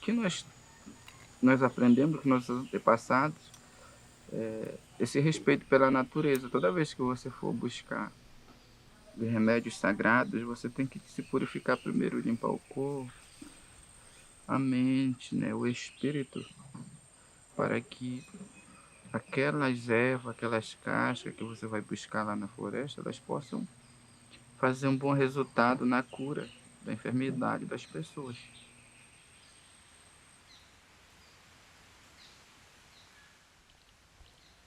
que nós aprendemos com nossos antepassados, esse respeito pela natureza. Toda vez que você for buscar remédios sagrados, você tem que se purificar primeiro, limpar o corpo, a mente, né, o espírito, para que aquelas ervas, aquelas cascas que você vai buscar lá na floresta, elas possam fazer um bom resultado na cura da enfermidade das pessoas.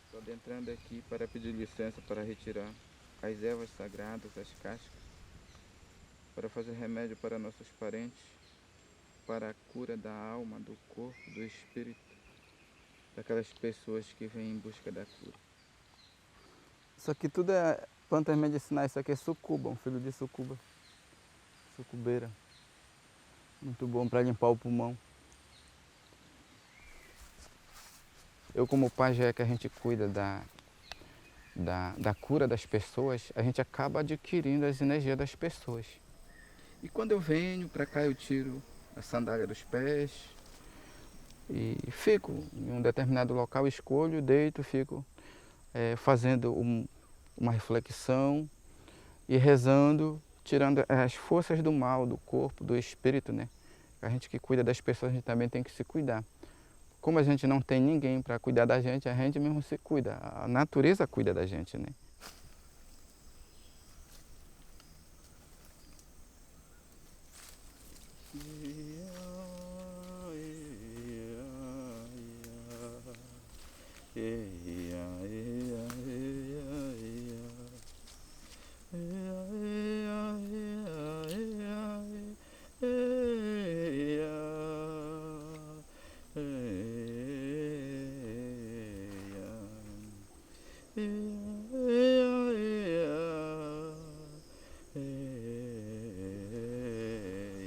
Estou adentrando aqui para pedir licença para retirar as ervas sagradas, as cascas, para fazer remédio para nossos parentes, para a cura da alma, do corpo, do espírito, daquelas pessoas que vêm em busca da cura. Isso aqui tudo é plantas medicinais, isso aqui é sucuba, um filho de sucuba, sucubeira. Muito bom para limpar o pulmão. Eu como pajé, que a gente cuida da cura das pessoas, a gente acaba adquirindo as energias das pessoas. E quando eu venho para cá, eu tiro a sandália dos pés e fico em um determinado local, escolho, deito, fico fazendo uma reflexão e rezando, tirando as forças do mal, do corpo, do espírito, né? A gente que cuida das pessoas, a gente também tem que se cuidar. Como a gente não tem ninguém para cuidar da gente, a gente mesmo se cuida. A natureza cuida da gente, né?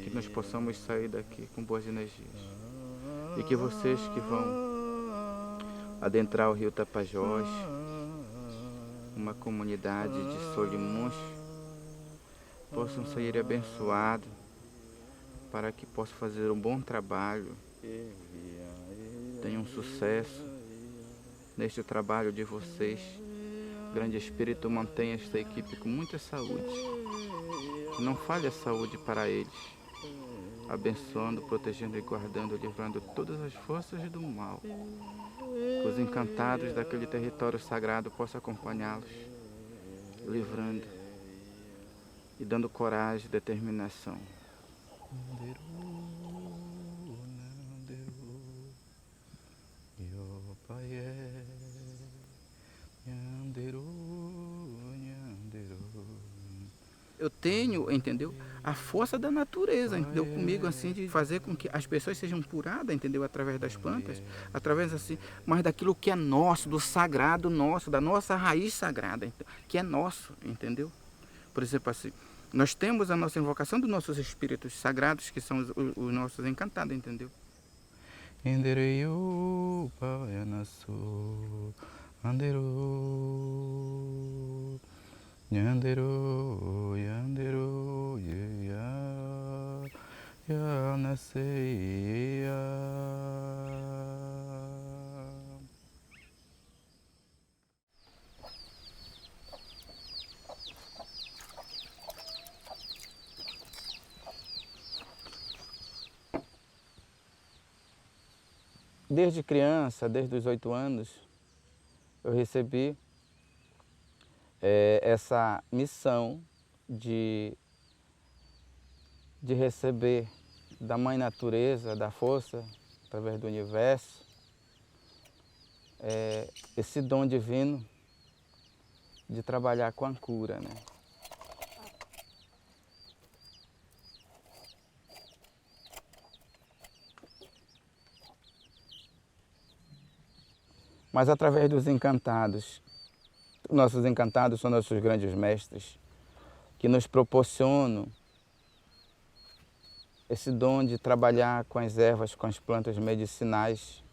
Que nós possamos sair daqui com boas energias. E que vocês que vão adentrar o rio Tapajós, uma comunidade de Solimões, possam sair abençoados, para que possam fazer um bom trabalho, tenham sucesso neste trabalho de vocês. Grande Espírito, mantenha esta equipe com muita saúde, que não falhe a saúde para eles, abençoando, protegendo e guardando, livrando todas as forças do mal. Que os encantados daquele território sagrado possam acompanhá-los, livrando e dando coragem e determinação. Eu tenho, entendeu? A força da natureza, entendeu? Comigo, assim, de fazer com que as pessoas sejam curadas, entendeu? Através das plantas, através, assim, mas daquilo que é nosso, do sagrado nosso, da nossa raiz sagrada, que é nosso, entendeu? Por exemplo, assim, nós temos a nossa invocação dos nossos espíritos sagrados, que são os nossos encantados, entendeu? Endereio, Pavanasu, Anderu, Yanderu, Yanderu, Ya, Yanaseia. Desde criança, desde os 8 anos, eu recebi essa missão de receber da Mãe Natureza, da força, através do universo, esse dom divino de trabalhar com a cura, né? Mas através dos encantados. Nossos encantados são nossos grandes mestres, que nos proporcionam esse dom de trabalhar com as ervas, com as plantas medicinais,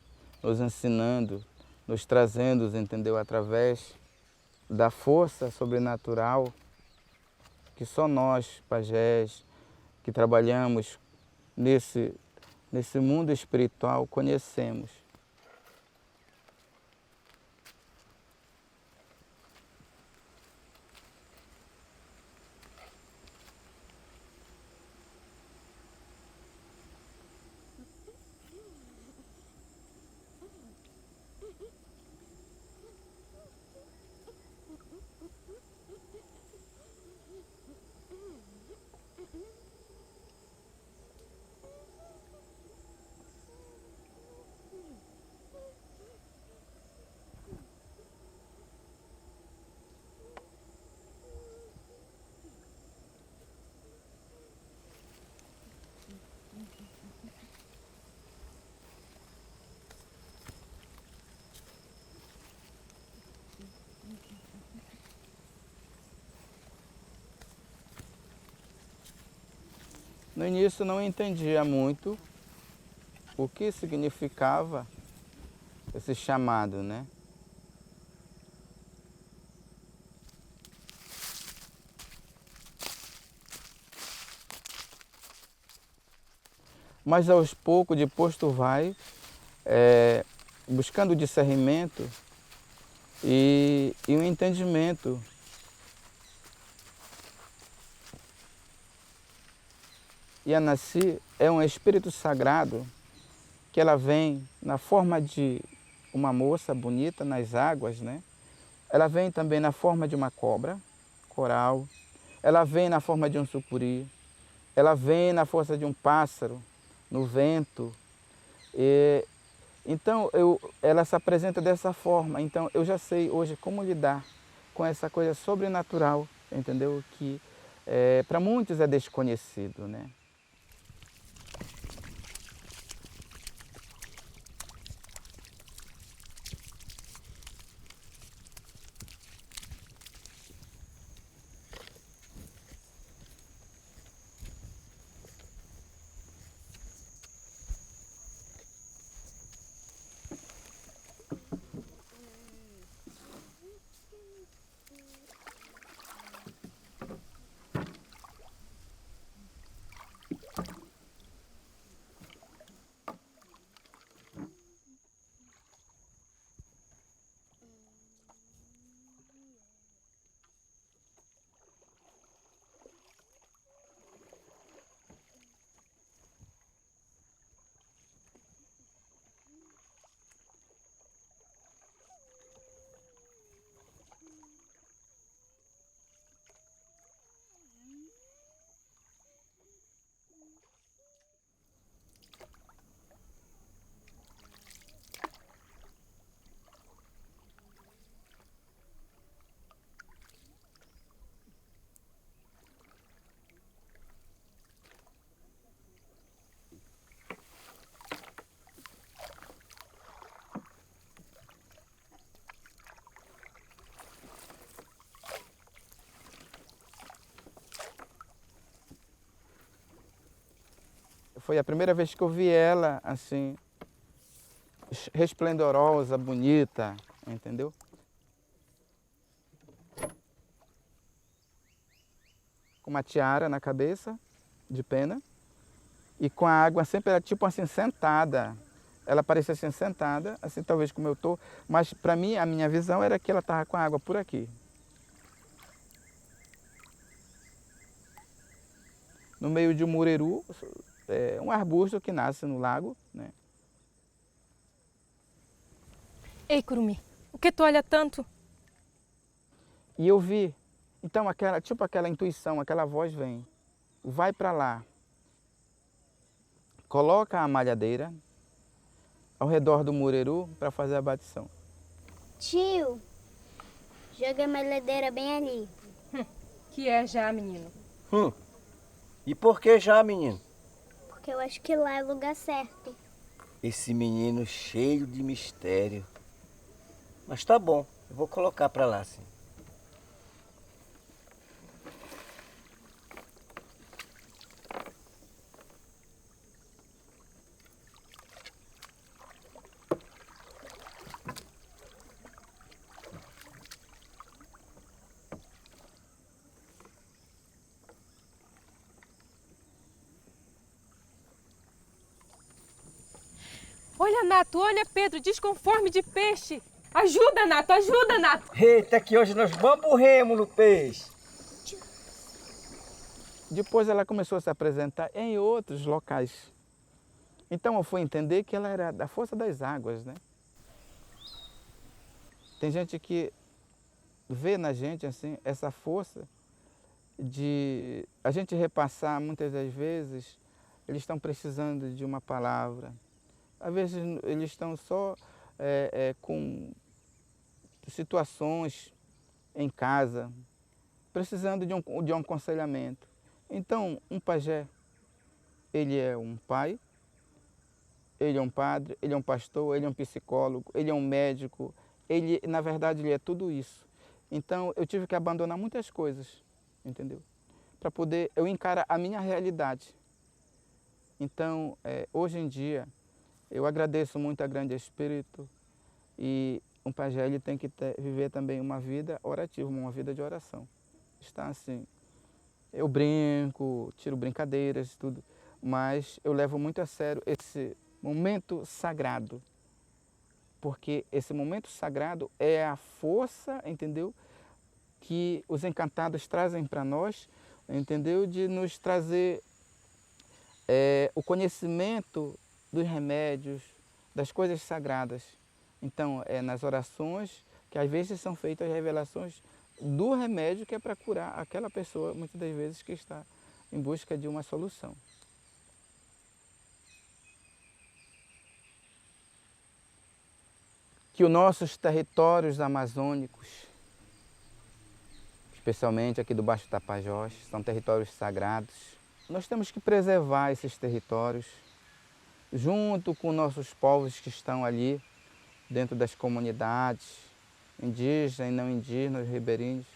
nos ensinando, nos trazendo, entendeu? Através da força sobrenatural que só nós, pajés, que trabalhamos nesse mundo espiritual, conhecemos. No início não entendia muito o que significava esse chamado, né? Mas aos poucos, depois tu vai buscando discernimento e o entendimento. E a Nasci é um espírito sagrado que ela vem na forma de uma moça bonita nas águas, né? Ela vem também na forma de uma cobra, coral. Ela vem na forma de um sucuri. Ela vem na força de um pássaro, no vento. Então, ela se apresenta dessa forma. Então, eu já sei hoje como lidar com essa coisa sobrenatural, entendeu? Que para muitos é desconhecido, né? Foi a primeira vez que eu vi ela assim, resplendorosa, bonita, entendeu? Com uma tiara na cabeça, de pena, e com a água sempre era tipo assim, sentada. Ela parecia assim, sentada, assim talvez como eu estou, mas para mim, a minha visão era que ela estava com a água por aqui. No meio de um mureru, um arbusto que nasce no lago, né? Ei, Curumim, o que tu olha tanto? E eu vi, então tipo aquela intuição, aquela voz vem, vai para lá, coloca a malhadeira ao redor do mureru para fazer a batição. Tio, joga a malhadeira bem ali. Que é já, menino? E por que já, menino? Porque eu acho que lá é o lugar certo. Esse menino cheio de mistério. Mas tá bom, eu vou colocar pra lá, sim. Olha, Nato, olha, Pedro, desconforme de peixe. Ajuda, Nato, ajuda, Nato. Eita, que hoje nós bamburremos no peixe. Depois ela começou a se apresentar em outros locais. Então eu fui entender que ela era da força das águas, né? Tem gente que vê na gente assim essa força de a gente repassar muitas das vezes. Eles estão precisando de uma palavra. Às vezes eles estão só com situações em casa, precisando de um aconselhamento. Então, um pajé, ele é um pai, ele é um padre, ele é um pastor, ele é um psicólogo, ele é um médico, ele, na verdade, ele é tudo isso. Então, eu tive que abandonar muitas coisas, entendeu? Para poder eu encarar a minha realidade. Então, hoje em dia, eu agradeço muito a Grande Espírito e um pajé ele tem que viver também uma vida orativa, uma vida de oração. Está assim, eu brinco, tiro brincadeiras, tudo, mas eu levo muito a sério esse momento sagrado, porque esse momento sagrado é a força, entendeu, que os encantados trazem para nós, entendeu, de nos trazer o conhecimento dos remédios, das coisas sagradas. Então, é nas orações que às vezes são feitas as revelações do remédio que é para curar aquela pessoa, muitas das vezes, que está em busca de uma solução. Que os nossos territórios amazônicos, especialmente aqui do Baixo Tapajós, são territórios sagrados. Nós temos que preservar esses territórios, junto com nossos povos que estão ali, dentro das comunidades, indígenas e não indígenas, ribeirinhos.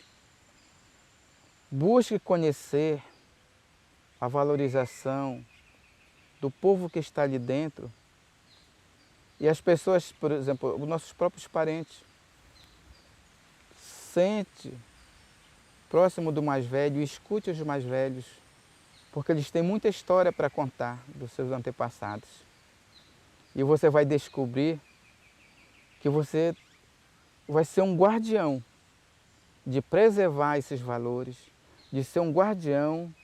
Busque conhecer a valorização do povo que está ali dentro. E as pessoas, por exemplo, os nossos próprios parentes, sente próximo do mais velho, escute os mais velhos, porque eles têm muita história para contar dos seus antepassados. E você vai descobrir que você vai ser um guardião de preservar esses valores, de ser um guardião,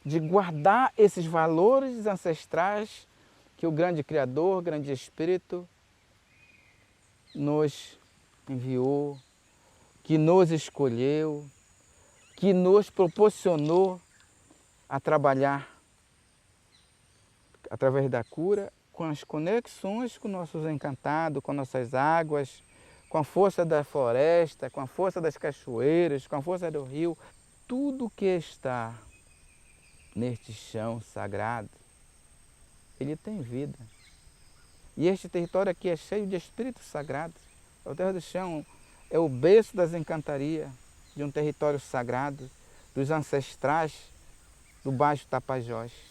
de guardar esses valores ancestrais que o grande Criador, o grande Espírito nos enviou, que nos escolheu, que nos proporcionou a trabalhar através da cura com as conexões com nossos encantados, com nossas águas, com a força da floresta, com a força das cachoeiras, com a força do rio. Tudo que está neste chão sagrado, ele tem vida. E este território aqui é cheio de espíritos sagrados. A Terra do Chão é o berço das encantarias, de um território sagrado, dos ancestrais do Baixo Tapajós.